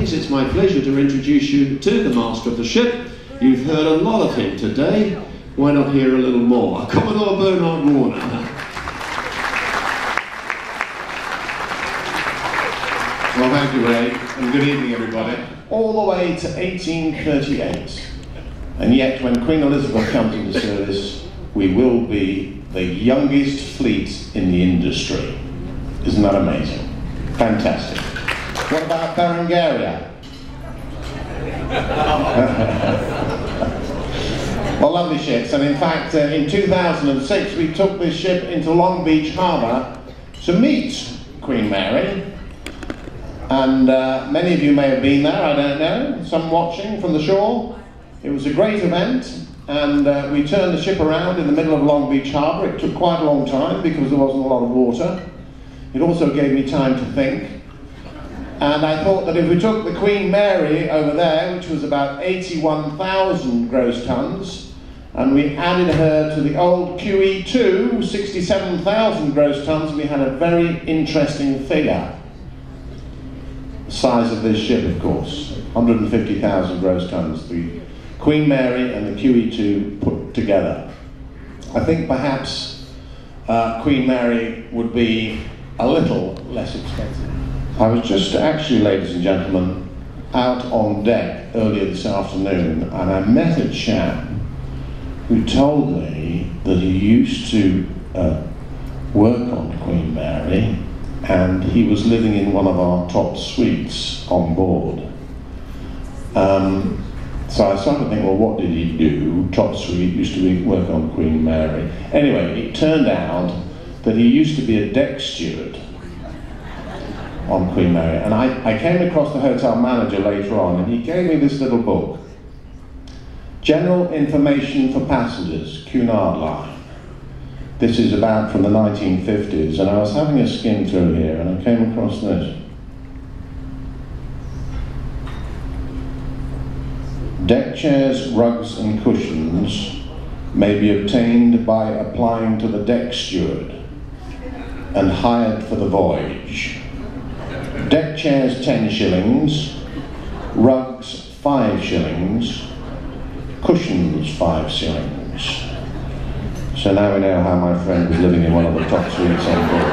It's my pleasure to introduce you to the master of the ship. You've heard a lot of him today. Why not hear a little more? Commodore Bernard Warner. Well, thank you, Ray, and good evening, everybody. All the way to 1838, and yet when Queen Elizabeth comes into service, we will be the youngest fleet in the industry. Isn't that amazing? Fantastic. What about Berengaria? Well, lovely ships, and in fact in 2006 we took this ship into Long Beach Harbour to meet Queen Mary, and many of you may have been there, I don't know, some watching from the shore. It was a great event, and we turned the ship around in the middle of Long Beach Harbour. It took quite a long time because there wasn't a lot of water. It also gave me time to think. And I thought that if we took the Queen Mary over there, which was about 81,000 gross tons, and we added her to the old QE2, 67,000 gross tons, we had a very interesting figure. The size of this ship, of course, 150,000 gross tons, the Queen Mary and the QE2 put together. I think perhaps Queen Mary would be a little less expensive. I was just actually, ladies and gentlemen, out on deck earlier this afternoon, and I met a chap who told me that he used to work on Queen Mary, and he was living in one of our top suites on board. So I started to think, well, what did he do? Top suite, used to work on Queen Mary. Anyway, it turned out that he used to be a deck steward on Queen Mary, and I came across the hotel manager later on, and he gave me this little book, General Information for Passengers, Cunard line. This is about from the 1950s, and I was having a skim through here, and I came across this. Deck chairs, rugs and cushions may be obtained by applying to the deck steward and hired for the voyage. Deck chairs 10 shillings, rugs 5 shillings, cushions 5 shillings. So now we know how my friend was living in one of the top suites on board.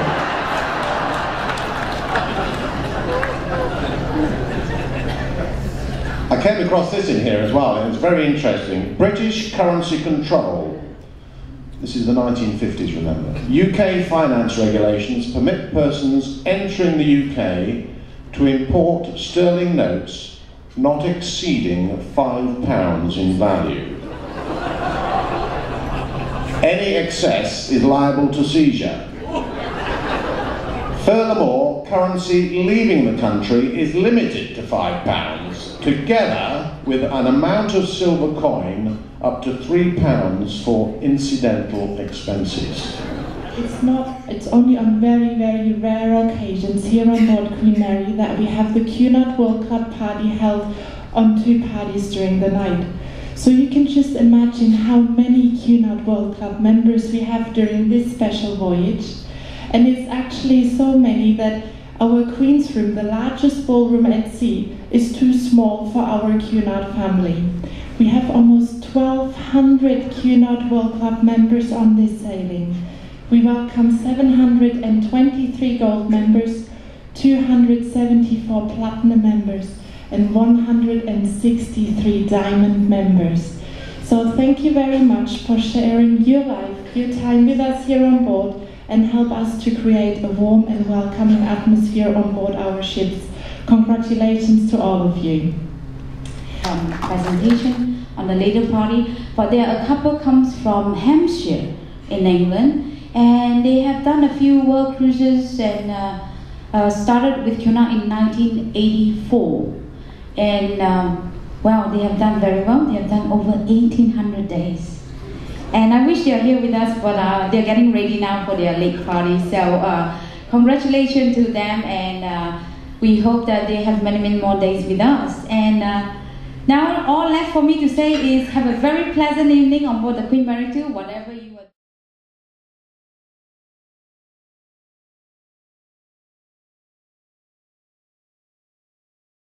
I came across this in here as well, and it's very interesting. British currency control. This is the 1950s, remember. UK finance regulations permit persons entering the UK to import sterling notes not exceeding £5 in value. Any excess is liable to seizure. Furthermore, currency leaving the country is limited to £5, together with an amount of silver coin up to £3 for incidental expenses. It's only on very, very rare occasions here on board Queen Mary that we have the Cunard World Club party held on 2 parties during the night. So you can just imagine how many Cunard World Club members we have during this special voyage. And it's actually so many that our Queen's Room, the largest ballroom at sea, is too small for our Cunard family. We have almost 1,200 Cunard World Club members on this sailing. We welcome 723 gold members, 274 platinum members, and 163 diamond members. So thank you very much for sharing your life, your time with us here on board, and help us to create a warm and welcoming atmosphere on board our ships. Congratulations to all of you. Presentation on the later party, but there are a couple comes from Hampshire in England, and they have done a few world cruises and started with Cunard in 1984, and well, they have done very well. They have done over 1,800 days, and I wish they are here with us, but they're getting ready now for their late party. So congratulations to them, and we hope that they have many more days with us. And Now all left for me to say is have a very pleasant evening on board the Queen Mary 2, whatever you